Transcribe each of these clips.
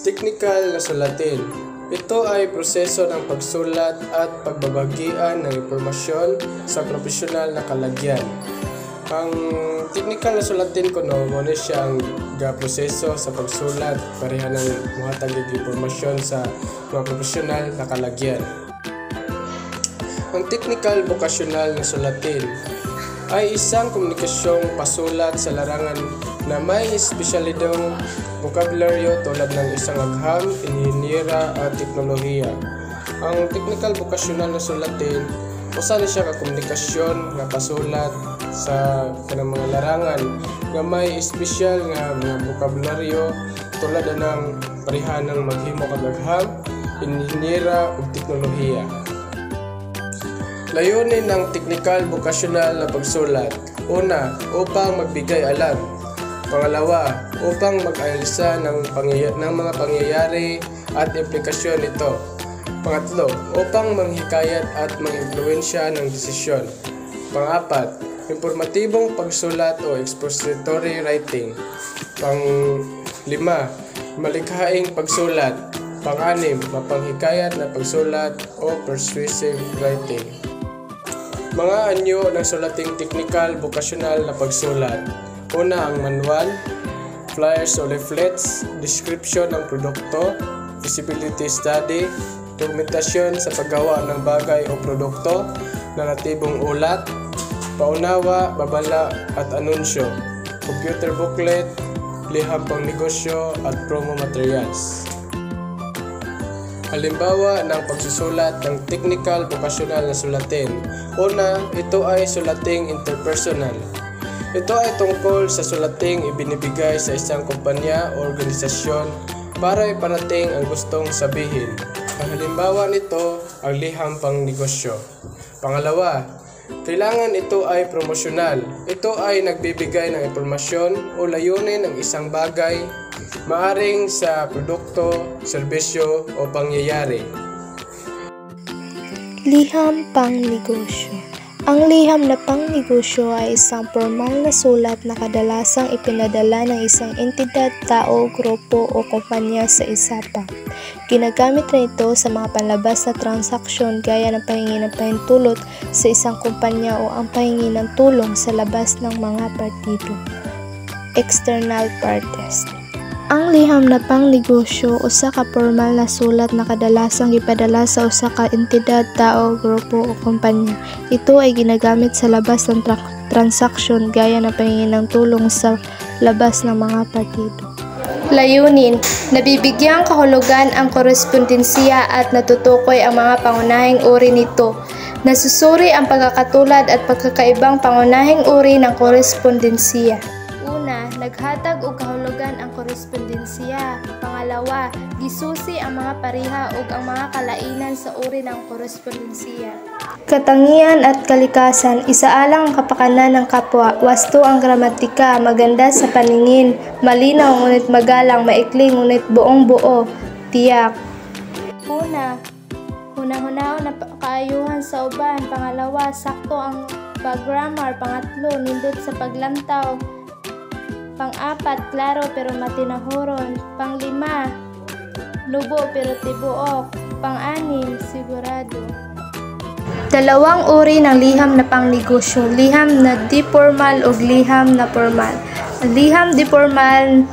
Teknikal na sulatin. Ito ay proseso ng pagsulat at pagbabagian ng impormasyon sa profesional na kalagyan. Ang teknikal na sulatin kuno mo siya ang proseso sa pagsulat pareha ng muhatag og impormasyon sa mga profesional na kalagyan. Ang teknikal vocational na sulatin ay isang komunikasyong pasulat sa larangan na may espesyalidong bokabularyo tulad ng isang agham, inhinyera at teknolohiya. Ang technical vocational na sulatin, usa na siya ka komunikasyon nga pasulat sa kanang mga larangan nga may espesyal nga mga bokabularyo tulad ng pareha ng maghimo kag agham, inhinyera ug teknolohiya. Layunin ng technical vocational na pagsulat. Una, upang magbigay alam. Pangalawa, upang mag-analisa ng mga pangyayari at implikasyon nito. Pangatlo, upang manghikayat at mang-impluwensya ng desisyon. Pang-apat, informatibong pagsulat o expository writing. Pang-lima, malikhaing pagsulat. Pang-anim, mapanghikayat na pagsulat o persuasive writing. Mga anyo ng sulating technical vocational na pagsulat. Una, ang manual, flyers o leaflets, description ng produkto, feasibility study, dokumentasyon sa paggawa ng bagay o produkto, naratibong ulat, paunawa, babala at anunsyo, computer booklet, liham pang negosyo at promo materials. Halimbawa ng pagsusulat ng technical vocational na sulatin. Una, ito ay sulating interpersonal. Ito ay tungkol sa sulating ibinibigay sa isang kumpanya o organisasyon para iparating ang gustong sabihin. Ang halimbawa nito ang liham pang negosyo. Pangalawa, kailangan ito ay promosyonal. Ito ay nagbibigay ng impormasyon o layunin ng isang bagay, maaring sa produkto, serbisyo o pangyayari. Liham pang negosyo. Ang liham na pangnegosyo ay isang formal na sulat na kadalasang ipinadala ng isang entidad, tao, grupo o kumpanya sa isa pa. Ginagamit rin ito sa mga panlabas na transaksyon gaya ng pahingi ng pahintulot sa isang kumpanya o ang pahingi ng tulong sa labas ng mga partido. External parties. Ang liham na pangnegosyo usa ka formal na sulat na kadalasang ipadala sa usa ka entidad, tao, grupo o kumpanya. Ito ay ginagamit sa labas ng transaksyon gaya ng pahingi ng tulong sa labas ng mga partido. Layunin, nabibigyang kahulugan ang korespondensiya at natutukoy ang mga pangunahing uri nito. Nasusuri ang pagkakatulad at pagkakaibang pangunahing uri ng korespondensiya. Una, naghatag og kahulugan ang korespondensiya. Pangalawa, gisusi ang mga pareha ug ang mga kalainan sa uri ng korespondensiya. Katangian at kalikasan, isaalang ang kapakanan ng kapwa, wasto ang gramatika, maganda sa paningin, malinaw ngunit magalang, maikli ngunit buong buo, tiyak. Una, hunahunahon na kaayuhan sa uban. Pangalawa, sakto ang pag-grammar. Pangatlo, nindot sa paglantaw. Pang-apat, klaro pero matinahuron. Pang-lima, lubo pero tibuok. Pang-anim, sigurado. Dalawang uri ng liham na pangnegosyo, liham na di-formal o liham na formal. Liham di-formal,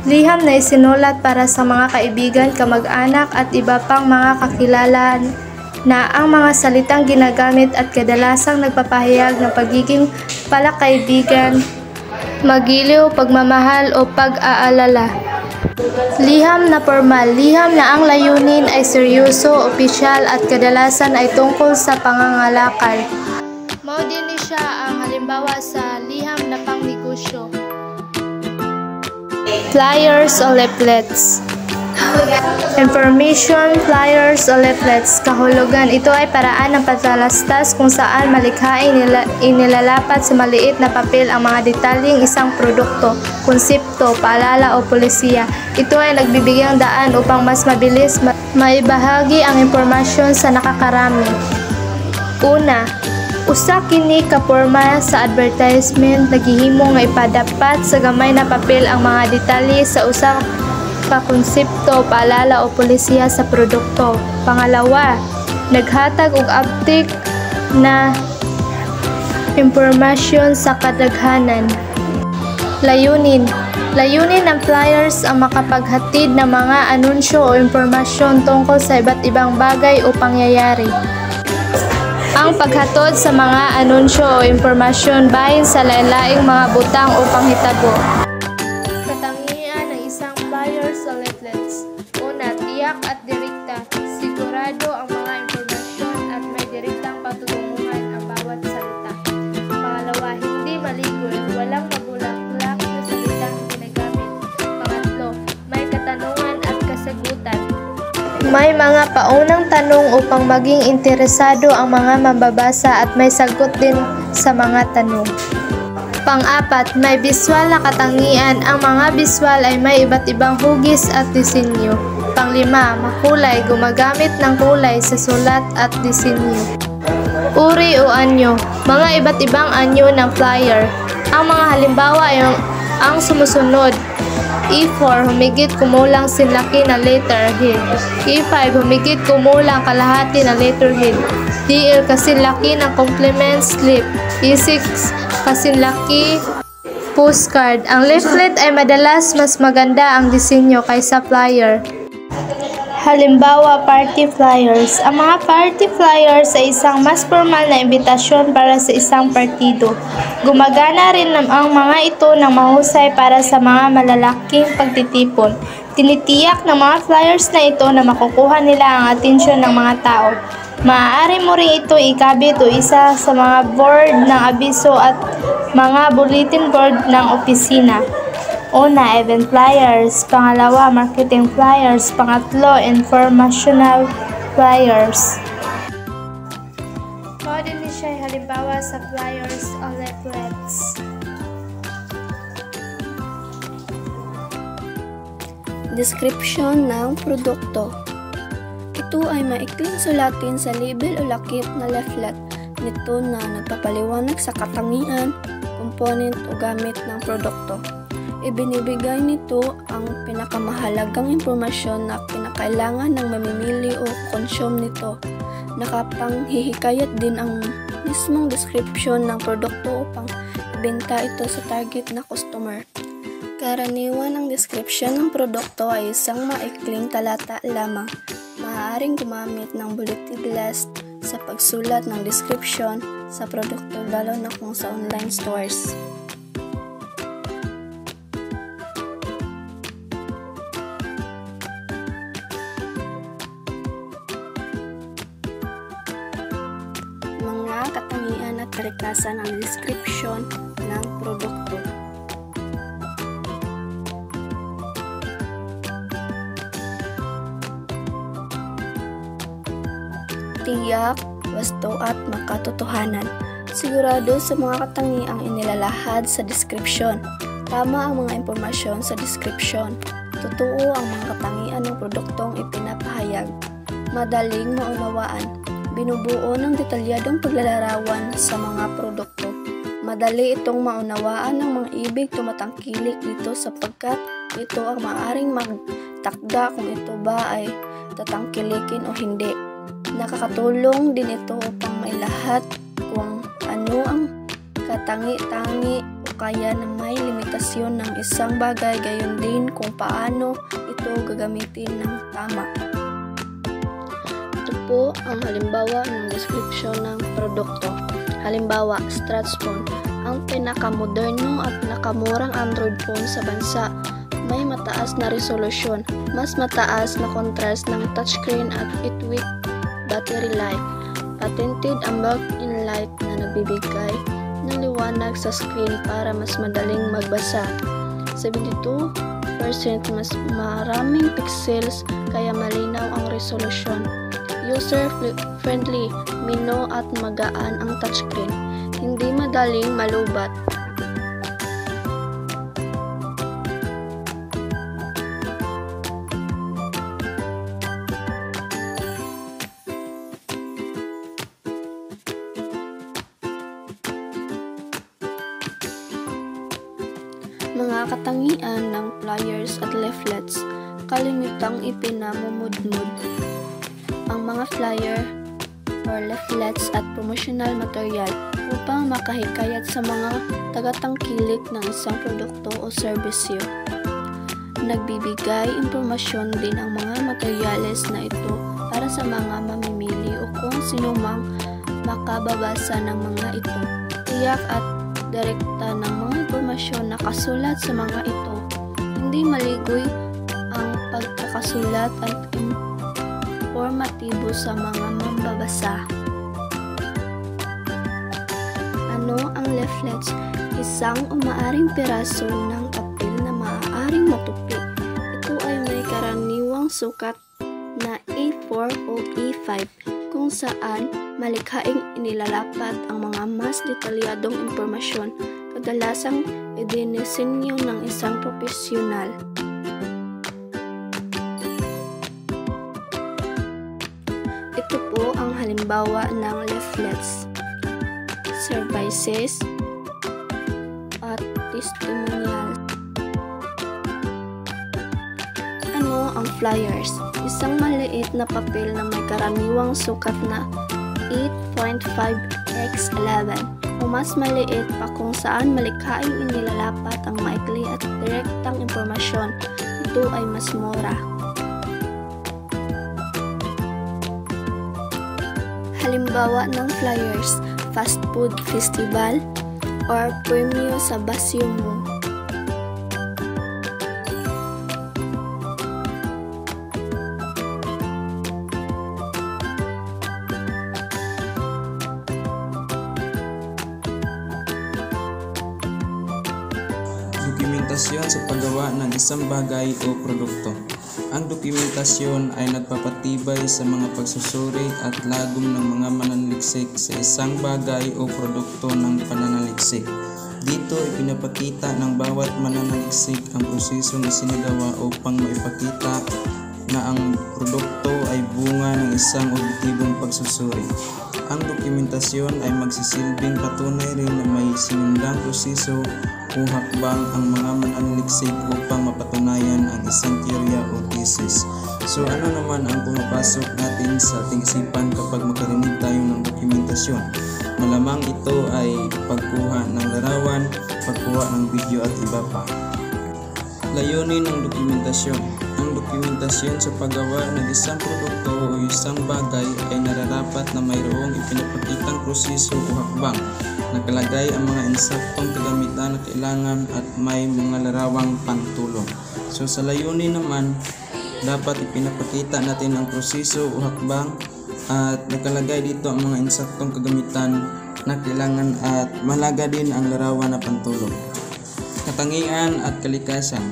liham na isinulat para sa mga kaibigan, kamag-anak at iba pang mga kakilala na ang mga salitang ginagamit at kadalasang nagpapahayag ng pagiging palakaibigan, magiliw, pagmamahal o pag-aalala. Liham na formal, liham na ang layunin ay seryoso, opisyal at kadalasan ay tungkol sa pangangalakal. Mao din siya ang halimbawa sa liham na pangnegosyo. Flyers o leaflets. Information, flyers o leaflets. Kahulugan, ito ay paraan ng pagtalastas kung saan malikhaing inilalapat sa maliit na papel ang mga detalyeng isang produkto, konsepto, paalala o polisiya. Ito ay nagbibigyang daan upang mas mabilis maibahagi ang impormasyon sa nakakarami. Una, usa kini ka porma sa advertisement naghihimo nga ipadapat sa gamay na papel ang mga detalye sa usa pagpapakonsepto, paalala o polisiya sa produkto. Pangalawa, naghatag og update na impormasyon sa kadaghanan. Layunin ng flyers ang makapaghatid ng mga anunsyo o impormasyon tungkol sa iba't ibang bagay o pangyayari. Ang paghatod sa mga anunsyo o impormasyon bahin sa lain-laing mga butang o panghitabo. Katangian ng isang flyers o leaflets. Una, tiyak at direkta. Sigurado ang mga impormasyon at may direktang patutunguhan ang bawat salita. Pangalawa, hindi maligoy, walang mabulaklak na salitang ginagamit. Pangatlo, may katanungan at kasagutan. May mga paunang tanong upang maging interesado ang mga mambabasa at may sagot din sa mga tanong. Pang-apat, may biswal na katangian. Ang mga biswal ay may iba't ibang hugis at disenyo. Pang-lima, makulay, gumagamit ng kulay sa sulat at disenyo. Uri o anyo, mga iba't ibang anyo ng flyer. Ang mga halimbawa ay ang sumusunod. E4, humigit kumulang sinlaki na letterhead. E5, humigit kumulang kalahati na letterhead. DL, kasinlaki ng complement slip. E6, kasinlaki postcard. Ang leaflet ay madalas mas maganda ang disenyo kaysa flyer. Halimbawa, party flyers. Ang mga party flyers ay isang mas formal na imbitasyon para sa isang partido. Gumagana rin ang mga ito ng mahusay para sa mga malalaking pagtitipon. Tinitiyak ng mga flyers na ito na makukuha nila ang atensyon ng mga tao. Maaari mo rin ito ikabit o isa sa mga board ng abiso at mga bulletin board ng opisina. Una, event flyers. Pangalawa, marketing flyers. Pangatlo, informational flyers. Mga din siya ay halimbawa sa flyers o leaflets. Description ng produkto. Ito ay maikling sulatin sa label o lakip na leaflet nito na nagpapaliwanag sa katangian, component o gamit ng produkto. Ibinibigay nito ang pinakamahalagang impormasyon na kinakailangan ng mamimili o consume nito. Nakapanghihikayat din ang mismong description ng produkto upang ibenta ito sa target na customer. Karaniwan ang description ng produkto ay isang maikling talata lamang. Maaaring gumamit ng bulletin list sa pagsulat ng description sa produkto lalo na kung sa online stores. Mga katangian at karikasan ng description ng produkto. Tiyak, wasto at makatotohanan. Sigurado sa mga katangiang inilalahad sa description. Tama ang mga impormasyon sa description. Totoo ang mga katangian ng produktong ipinapahayag. Madaling maunawaan. Binubuo ng detalyadong paglalarawan sa mga produkto. Madali itong maunawaan ng mga ibig tumatangkilik dito sapagkat ito ang maaaring magtakda kung ito ba ay tatangkilikin o hindi. Nakakatulong din ito upang mailahat kung ano ang katangi-tangi o kaya na may limitasyon ng isang bagay, gayon din kung paano ito gagamitin ng tama. Ito po ang halimbawa ng description ng produkto. Halimbawa, Stratsphone, ang pinakamoderno at nakamurang Android phone sa bansa. May mataas na resolusyon, mas mataas na contrast ng touchscreen at 8-week battery life. Patented ang built-in light na nagbibigay ng liwanag sa screen para mas madaling magbasa. 72% mas maraming pixels kaya malinaw ang resolusyon. User-friendly, mino at magaan ang touchscreen. Hindi madaling malubat. Mga katangian ng flyers at leaflets. kalimitang ipinamumudmud ang mga flyer or leaflets at promotional material upang makahikayat sa mga tagatangkilik ng isang produkto o serbisyo. Nagbibigay impormasyon din ang mga materyales na ito para sa mga mamimili o kung sinumang makababasa ng mga ito. Tiyak at direkta ng mga impormasyon na kasulat sa mga ito. Hindi maligoy ang pagkakasulat at informatibo sa mga mambabasa. Ano ang leaflets? Isang umaaring piraso ng papel na maaaring matupi. Ito ay may karaniwang sukat na A4 o A5 kung saan malikhaing inilalapat ang mga mas detalyadong impormasyon, kadalasang idinisenyo ng isang profesional. Ito po ang halimbawa ng leaflets, services, at testimonials. Ano ang flyers? Isang maliit na papel na may karaniwang sukat na 8.5x11 o mas maliit pa kung saan malikhaing inilalapat ang maikli at direktang impormasyon. Ito ay mas mura. Halimbawa ng flyers, fast food festival or premyo sa basyo mo. Dokumentasyon sa paggawa ng isang bagay o produkto. Ang dokumentasyon ay nagpapatibay sa mga pagsusuri at lagom ng mga mananaliksik sa isang bagay o produkto ng pananaliksik. Dito ipinapakita ng bawat mananaliksik ang proseso na sinagawa upang maipakita na ang produkto ay bunga ng isang objektibong pagsusuri. Ang dokumentasyon ay magsisilbing patunay rin na may sinundang proseso o hakbang ang mga mananaliksik upang mapatunayan ang isang teorya o thesis. So ano naman ang pumapasok natin sa ating isipan kapag makarinig tayo ng dokumentasyon? Malamang ito ay pagkuha ng larawan, pagkuha ng video at iba pa. Layunin ng dokumentasyon. Ang dokumentasyon sa paggawa ng isang produkto o isang bagay ay nararapat na mayroong ipinapakitang proseso o hakbang. Nakalagay ang mga insaktong kagamitan na kailangan at may mga larawang pantulong. So sa layunin naman, dapat ipinapakita natin ang proseso o hakbang at nakalagay dito ang mga insaktong kagamitan na kailangan at mahalaga din ang larawan na pantulong. Katangian at kalikasan.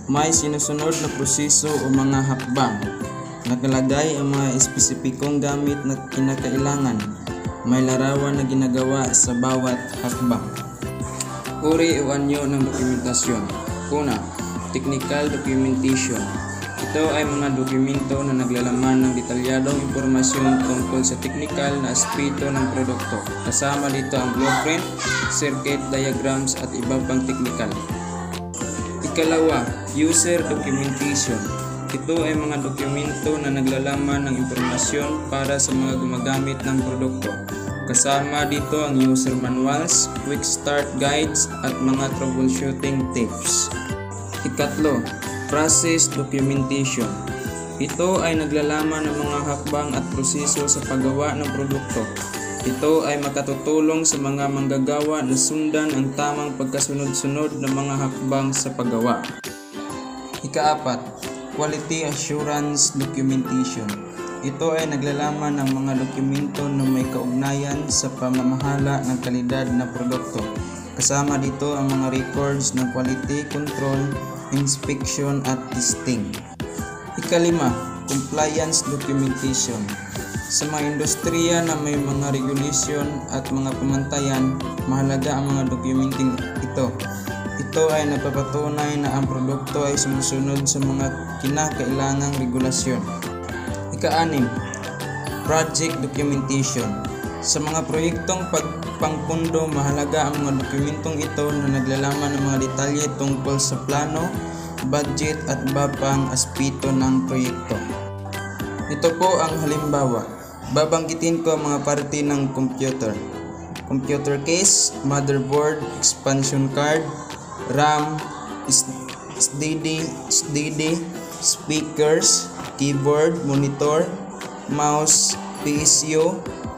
May sinusunod na proseso o mga hakbang. Nakalagay ang mga espesipikong gamit na kinakailangan. May larawan na ginagawa sa bawat hakbang. Uri o anyo ng dokumentasyon. Una, technical documentation. Ito ay mga dokumento na naglalaman ng detalyadong impormasyon tungkol sa technical na aspeto ng produkto. Kasama dito ang blueprint, circuit diagrams at iba pang technical. Ikalawa, user documentation. Ito ay mga dokumento na naglalaman ng impormasyon para sa mga gumagamit ng produkto. Kasama dito ang user manuals, quick start guides at mga troubleshooting tips. Ikatlo, process documentation. Ito ay naglalaman ng mga hakbang at proseso sa paggawa ng produkto. Ito ay makatutulong sa mga manggagawa na sundan ang tamang pagkasunod-sunod ng mga hakbang sa paggawa. Ikaapat, quality assurance documentation. Ito ay naglalaman ng mga dokumento na may kaugnayan sa pamamahala ng kalidad na produkto. Kasama dito ang mga records ng quality control, inspection at testing. Ikalima, compliance documentation. Sa mga industriya na may mga regulation at mga pamantayan, mahalaga ang mga dokumenting ito. Ito ay nagpapatunay na ang produkto ay sumusunod sa mga kinakailangang regulasyon. Ika-6, project documentation. Sa mga proyektong pangpundo, mahalaga ang mga dokumentong ito na naglalaman ng mga detalye tungkol sa plano, budget at iba pang aspeto ng proyekto. Ito po ang halimbawa. Babanggitin ko ang mga parte ng computer. Computer case, motherboard, expansion card, RAM, SSD, speakers, keyboard, monitor, mouse, PSU,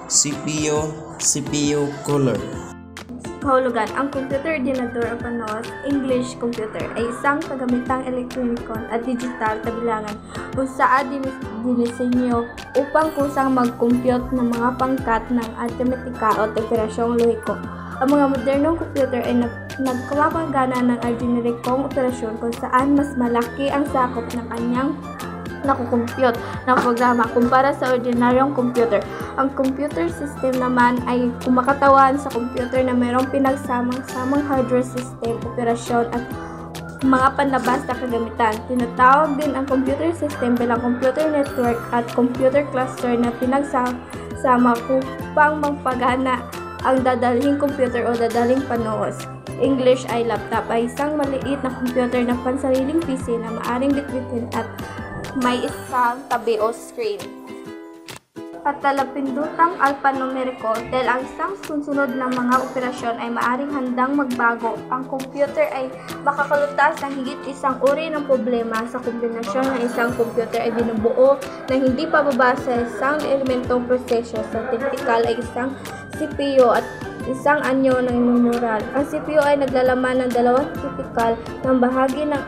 CPU, cooler. Kahulugan, ang computer dinador o panos, English computer, ay isang kagamitang elektronikon at digital kabilangan kung saan dinisenyo upang kusang mag-compute ng mga pangkat ng arithmetika o operasyong lohiko. Ang mga modernong computer ay nagkumapagana ng generikong operasyon kung saan mas malaki ang sakop ng kanyang nakukompute ng programa kumpara sa ordinaryong computer. Ang computer system naman ay kumakatawan sa computer na mayroong pinagsamang-samang hardware system, operasyon at mga panlabas na kagamitan. Tinatawag din ang computer system bilang computer network at computer cluster na pinagsama upang magpagana ang dadalhing computer o dadalhing panuos. English ay laptop ay isang maliit na computer na pansariling PC na maaring bitbitin at may isang tabi o screen. At talapindutang alphanumeriko dahil ang isang sunod na mga operasyon ay maaring handang magbago. Ang computer ay makakalutas ng higit isang uri ng problema sa kombinasyon ng isang computer ay binubuo na hindi pababa sa isang elementong prosesor. Sa typical ay isang CPU at isang anyo ng memoral. Ang CPU ay naglalaman ng dalawang typical ng bahagi ng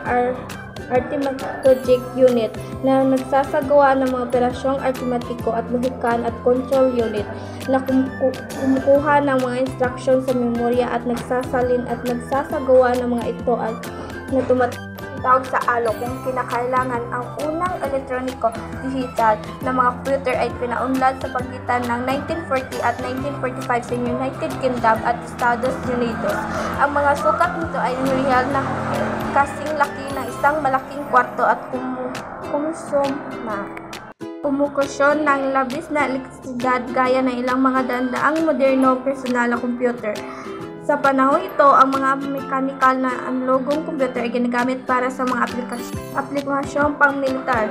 arithmetic unit na nagsasagawa ng mga operasyong arithmetiko at logikan at control unit na kumukuha ng mga instruction sa memorya at nagsasalin at nagsasagawa ng mga ito at na tumatawag sa alok kung kinakailangan. Ang unang elektroniko digital na mga computer ay pinaunlad sa pagitan ng 1940 at 1945 sa United Kingdom at Estados Unidos. Ang mga sukat nito ay real na kasing laki ng isang malaking kwarto at kumukusyon ng labis na elektrisidad gaya ng ilang mga dandaang moderno personal na computer. Sa panahon ito, ang mga mechanical na analogong computer ay ginagamit para sa mga aplikasyong pang-militar.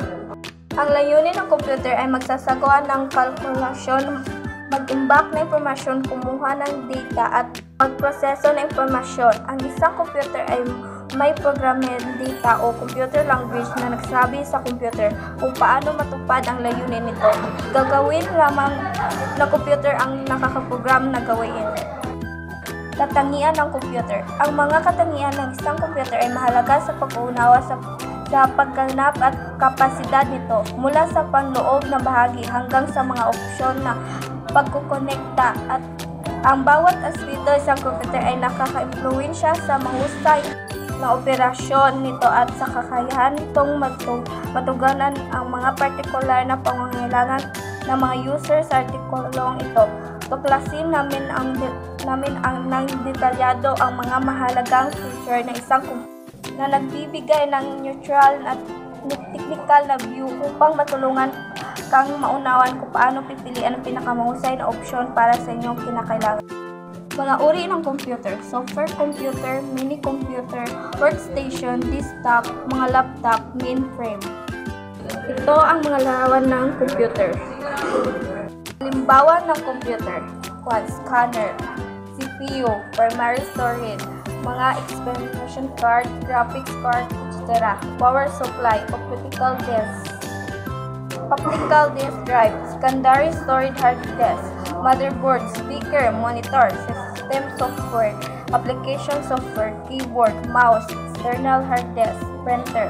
Ang layunin ng computer ay magsasagawa ng kalkulasyon, mag-imbak na impormasyon, kumuha ng data at magproseso ng impormasyon. Ang isang computer ay may programmed data o computer language na nagsabi sa computer kung paano matupad ang layunin nito. Gagawin lamang na computer ang nakakaprogram na gawin. Katangian ng computer. Ang mga katangian ng isang computer ay mahalaga sa pag-uunawa sa pagganap at kapasidad nito, mula sa panloob na bahagi hanggang sa mga opsyon na pagkukonekta, at ang bawat aspeto sa computer ay nakaka-impluwensya sa mahusay na operasyon nito at sa kakayahan nitong matugunan ang mga partikular na pangangailangan ng mga user sa artikulong ito. Tuklasin namin ang detalyado ang mga mahalagang feature ng isang computer na nagbibigay ng neutral at technical na view upang matulungan kang maunawan kung paano pipilian ang pinakamahusay na opsyon para sa inyong kinakailangan. Mga uri ng computer: software computer, mini computer, workstation, desktop, mga laptop, mainframe. Ito ang mga larawan ng computer. Halimbawa ng computer: quad scanner, CPU, primary storage, mga expansion card, graphics card, etc. Power supply, optical disk drive, secondary storage hard disk, motherboard, speaker, monitor, system software, application software, keyboard, mouse, external hard disk, printer.